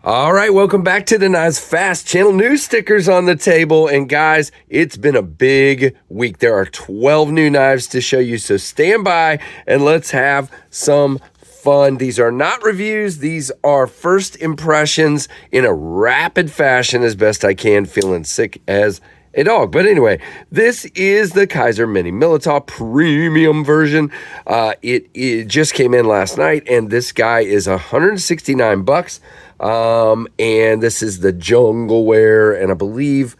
All right, welcome back to the Knives Fast channel. New stickers on the table. And guys, it's been a big week. There are 12 new knives to show you. So stand by and let's have some fun. These are not reviews. These are first impressions in a rapid fashion as best I can. Feeling sick as a dog. But anyway, this is the Kaiser Mini Militaw premium version. It just came in last night, and this guy is $169. And this is the jungle wear, and I believe,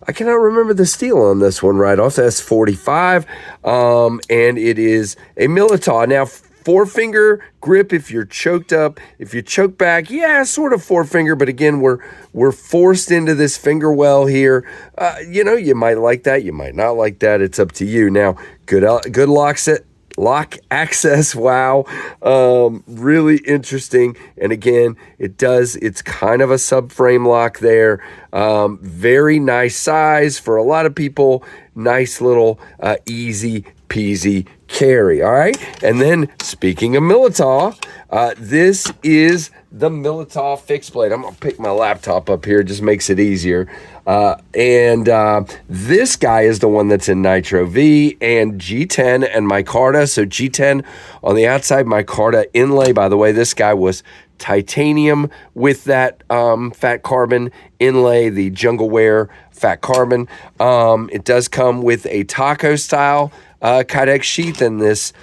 I cannot remember the steel on this one right off. That's 45. And it is a Militaw. Now, 4-finger grip if you're choked up. If you choke back, yeah, sort of 4-finger, but again, we're forced into this finger well here. You might like that, you might not like that. It's up to you. Now, good lock access, wow. Really interesting. And again, it's kind of a subframe lock there. Very nice size for a lot of people. Nice little easy peasy carry. All right. And then speaking of Militaw, this is the Militaw fixed blade. I'm going to pick my laptop up here. It just makes it easier. This guy is the one that's in Nitro V and G10 and micarta. So G10 on the outside, micarta inlay. By the way, this guy was titanium with that fat carbon inlay, the jungle wear fat carbon. It does come with a taco style Kydex sheath and this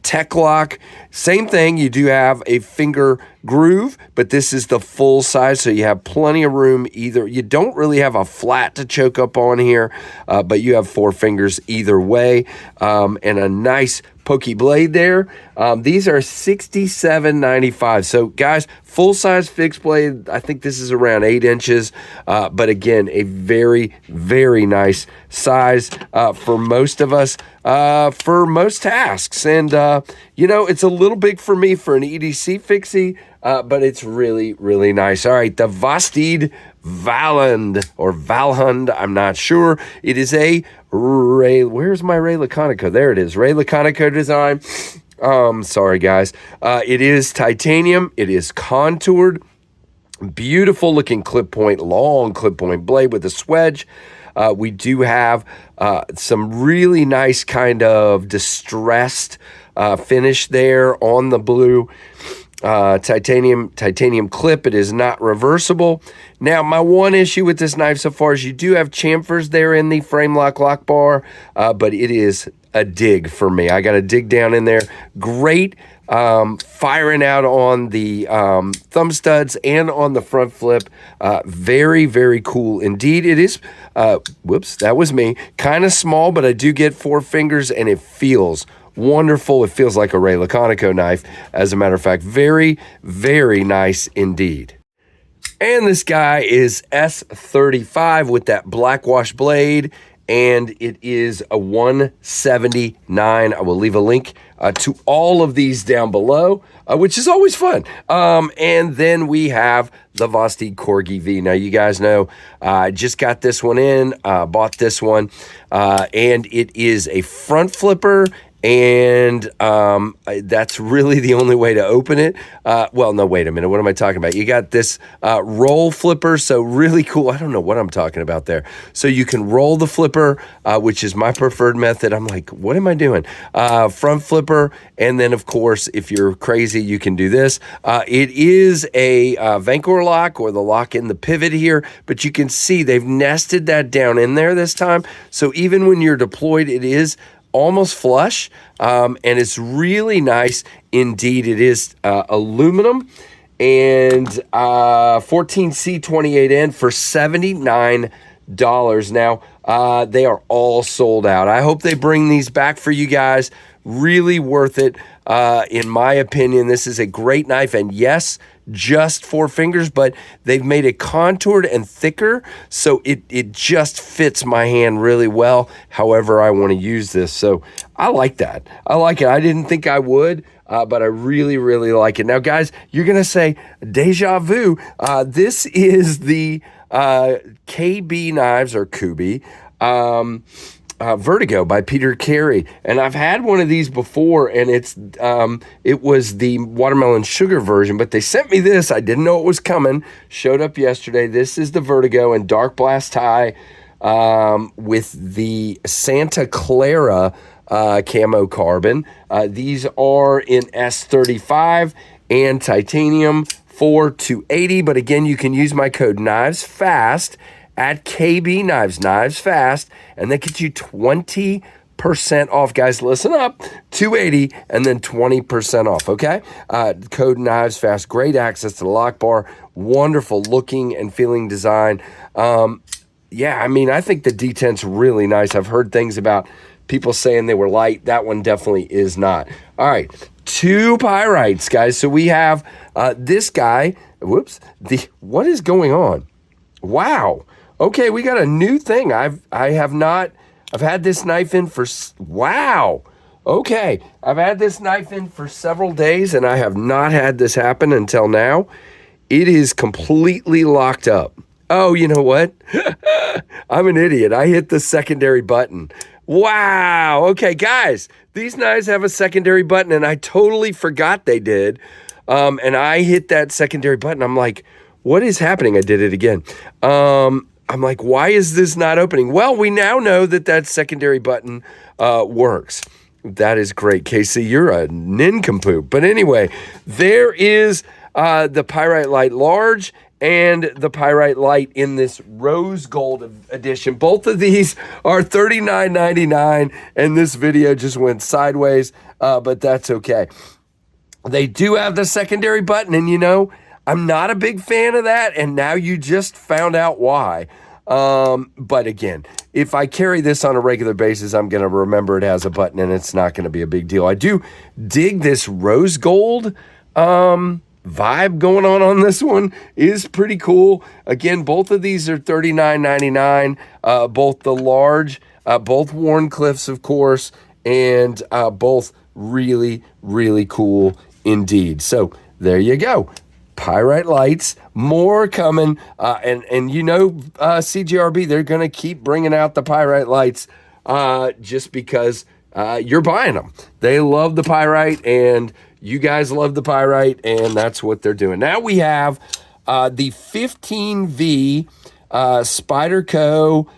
tech lock. Same thing, you do have a finger groove, but this is the full size, so you have plenty of room either. You don't really have a flat to choke up on here, but you have 4 fingers either way, and a nice pokey blade there. These are $67.95. So guys, full-size fixed blade, I think this is around 8 inches, but again, a very, very nice size for most of us, for most tasks. And, it's a little big for me for an EDC fixie, but it's really, really nice. All right, the Vasti Valand or Valhund, I'm not sure. It is a Ray. Where's my Ray Laconico? There it is. Ray Laconico design. Sorry, guys. It is titanium. It is contoured. Beautiful looking clip point, long clip point blade with a swedge. We do have some really nice kind of distressed finish there on the blue titanium clip. It is not reversible. Now, my one issue with this knife so far is you do have chamfers there in the frame lock bar, but it is a dig for me. I got to dig down in there. Great firing out on the thumb studs and on the front flip. Very, very cool indeed. It is, whoops, that was me. Kind of small, but I do get 4 fingers, and it feels wonderful. It feels like a Ray Laconico knife. As a matter of fact, very, very nice indeed. And this guy is S35 with that black wash blade, and it is a $179. I will leave a link to all of these down below, which is always fun. And then we have the Vasti Corgi-V. Now, you guys know I just got this one in, bought this one, and it is a front flipper. And that's really the only way to open it. Well, no, wait a minute. What am I talking about? You got this roll flipper, so really cool. I don't know what I'm talking about there. So you can roll the flipper, which is my preferred method. I'm like, what am I doing? Front flipper, and then, of course, if you're crazy, you can do this. It is a Vancouver lock, or the lock in the pivot here, but you can see they've nested that down in there this time. So even when you're deployed, it is almost flush, and it's really nice indeed. It is aluminum and 14C28N for $79. Now, they are all sold out. I hope they bring these back for you guys. Really worth it. In my opinion, this is a great knife, and yes, just 4 fingers, but they've made it contoured and thicker, so it just fits my hand really well however I want to use this. So I like that. I like it. I didn't think I would, but I really, really like it. Now, guys, you're going to say, deja vu. This is the KB Knives, or Kubi. Vertigo by Peter Carey, and I've had one of these before, and it was the watermelon sugar version, but they sent me this. I didn't know it was coming. Showed up yesterday. This is the Vertigo and Dark Blast tie with the Santa Clara camo carbon. These are in S35 and titanium for $280, but again, you can use my code KNIVESFAST at KB Knives, Knives Fast, and that gets you 20% off. Guys, listen up, $280 and then 20% off, okay? Code Knives Fast, great access to the lock bar, wonderful looking and feeling design. Yeah, I mean, I think the D10's really nice. I've heard things about people saying they were light. That one definitely is not. All right, 2 pyrites, guys. So we have this guy. Whoops. What is going on? Wow. Okay, we got a new thing. I've had this knife in for, wow. Okay, I've had this knife in for several days, and I have not had this happen until now. It is completely locked up. Oh, you know what? I'm an idiot. I hit the secondary button. Wow. Okay, guys, these knives have a secondary button, and I totally forgot they did. And I hit that secondary button. I'm like, what is happening? I did it again. I'm like, why is this not opening? Well, we now know that secondary button works. That is great, Casey. You're a nincompoop. But anyway, there is the Pyrite Light Large and the Pyrite Light in this rose gold edition. Both of these are $39.99, and this video just went sideways, but that's okay. They do have the secondary button, and you know, I'm not a big fan of that, and now you just found out why. But again, if I carry this on a regular basis, I'm going to remember it has a button, and it's not going to be a big deal. I do dig this rose gold vibe going on this one. Is pretty cool. Again, both of these are $39.99. Both the large, both Wharncliffes, of course, and both really, really cool indeed. So there you go. Pyrite lights, more coming, and you know, CGRB, they're going to keep bringing out the Pyrite lights just because you're buying them. They love the Pyrite, and you guys love the Pyrite, and that's what they're doing. Now we have the 15V Spyderco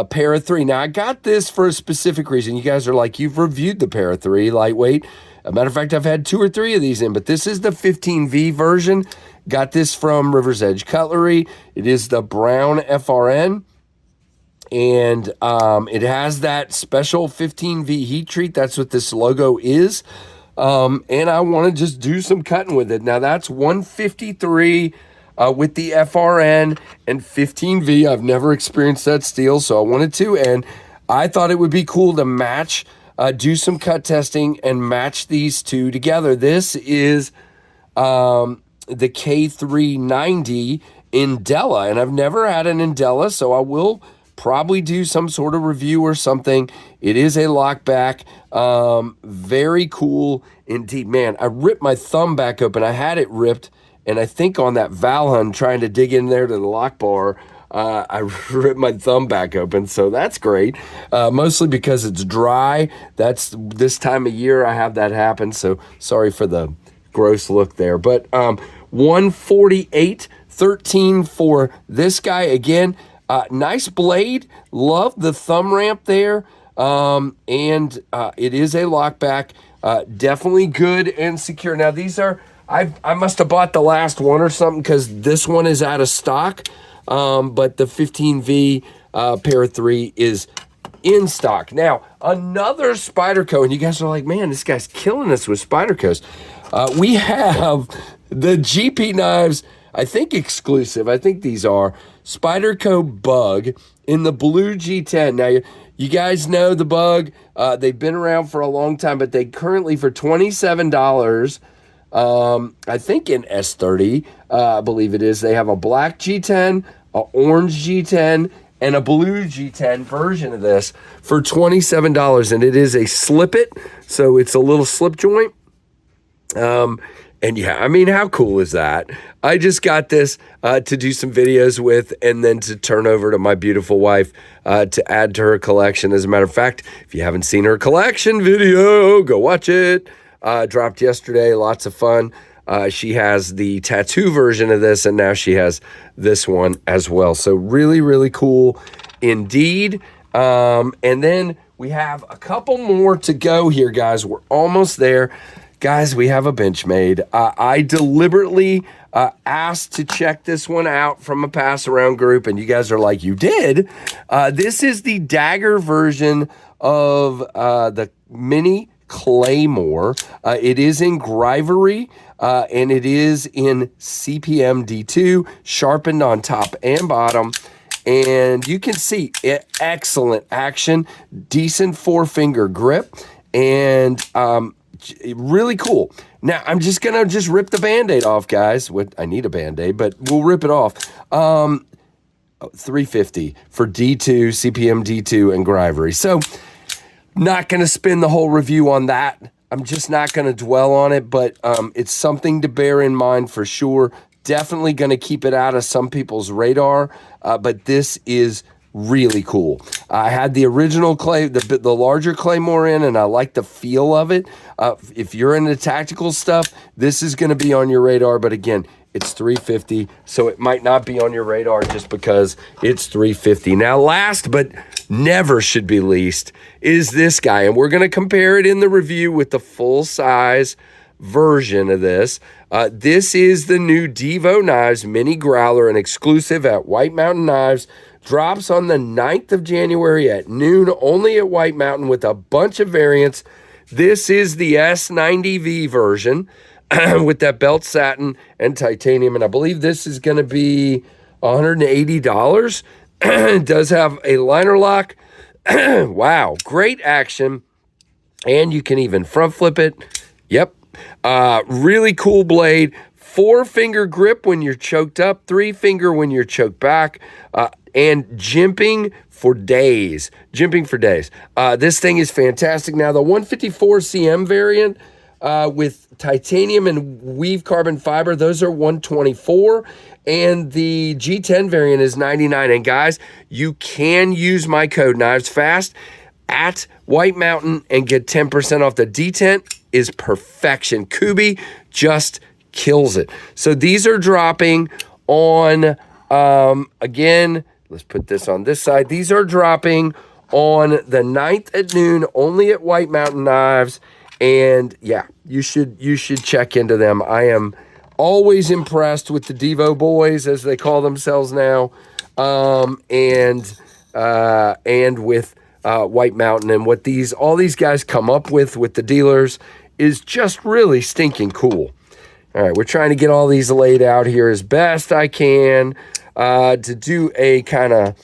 Para 3. Now, I got this for a specific reason. You guys are like, you've reviewed the Para 3 lightweight. As a matter of fact, I've had 2 or 3 of these in, but this is the 15V version. Got this from River's Edge Cutlery. It is the brown FRN, and it has that special 15V heat treat. That's what this logo is, and I want to just do some cutting with it. Now, that's 153 with the FRN and 15V. I've never experienced that steel, so I wanted to, and I thought it would be cool to match, do some cut testing and match these two together. This is the K390 Indela, and I've never had an Indela, so I will probably do some sort of review or something. It is a lockback. Very cool indeed. Man, I ripped my thumb back open. I had it ripped, and I think on that Valand trying to dig in there to the lock bar, I ripped my thumb back open, so that's great. Mostly because it's dry. That's this time of year I have that happen, so sorry for the gross look there. But 148.13 for this guy. Again, nice blade. Love the thumb ramp there. And it is a lockback. Definitely good and secure. Now, these are, I must have bought the last one or something because this one is out of stock. But the 15V Para 3 is in stock. Now, another Spyderco, and you guys are like, man, this guy's killing us with Spydercos. We have the GP Knives, I think exclusive. I think these are Spyderco Bug in the blue G10. Now, you guys know the Bug. They've been around for a long time, but they currently, for $27, I think in S30, I believe it is, they have a black G10, a orange G10, and a blue G10 version of this for $27, and it is a slip it, so it's a little slip joint. And And yeah, I mean, how cool is that? I just got this to do some videos with and then to turn over to my beautiful wife to add to her collection. As a matter of fact, if you haven't seen her collection video, go watch it. Dropped yesterday, lots of fun. She has the tattoo version of this, and now she has this one as well. So really, really cool indeed. And then we have a couple more to go here, guys. We're almost there. Guys, we have a Benchmade. I deliberately asked to check this one out from a pass around group, and you guys are like, you did? This is the dagger version of the mini Claymore. It is in Grivery, and it is in CPM D2, sharpened on top and bottom. And you can see excellent action, decent 4-finger grip, and really cool. Now, I'm just going to rip the Band-Aid off, guys. I need a Band-Aid, but we'll rip it off. $350 for D2, CPM D2, and Grivery. So, not going to spin the whole review on that. I'm just not going to dwell on it, but it's something to bear in mind for sure. Definitely going to keep it out of some people's radar, but this is really cool. I had the original clay, the larger Claymore in, and I like the feel of it. If you're into tactical stuff, this is going to be on your radar, but again, it's $350, so it might not be on your radar just because it's $350. Now, last but never should be least is this guy, and we're going to compare it in the review with the full-size version of this. This is the new DVO Knives Mini Growler, an exclusive at White Mountain Knives. Drops on the 9th of January at noon, only at White Mountain with a bunch of variants. This is the S90V version with that belt satin and titanium, and I believe this is going to be $180. It does have a liner lock. Wow, great action, and you can even front flip it. Yep, really cool blade. 4-finger grip when you're choked up, 3-finger when you're choked back, and jimping for days. This thing is fantastic. Now, the 154 CM variant with titanium and weave carbon fiber, those are $124, and the G10 variant is $99. And guys, you can use my code KnivesFast at White Mountain and get 10% off. The D10 is perfection. Kubi just kills it. So these are dropping on, again, let's put this on this side. These are dropping on the 9th at noon, only at White Mountain Knives. And yeah, you should check into them. I am always impressed with the DVO boys, as they call themselves now, and with White Mountain, and what all these guys come up with the dealers is just really stinking cool. All right, we're trying to get all these laid out here as best I can to do a kind of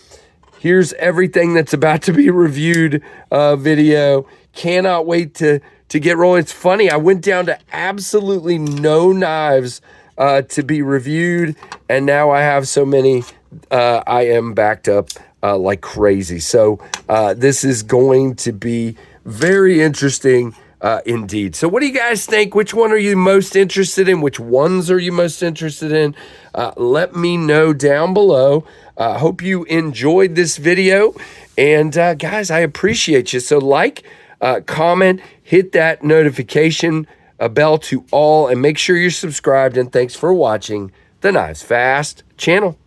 here's everything that's about to be reviewed video. Cannot wait to get rolling. It's funny, I went down to absolutely no knives to be reviewed, and now I have so many, I am backed up like crazy. So this is going to be very interesting indeed. So what do you guys think? Which one are you most interested in? Which ones are you most interested in? Let me know down below. Hope you enjoyed this video. And guys, I appreciate you. So like, comment, hit that notification bell to all, and make sure you're subscribed. And thanks for watching the Knives Fast channel.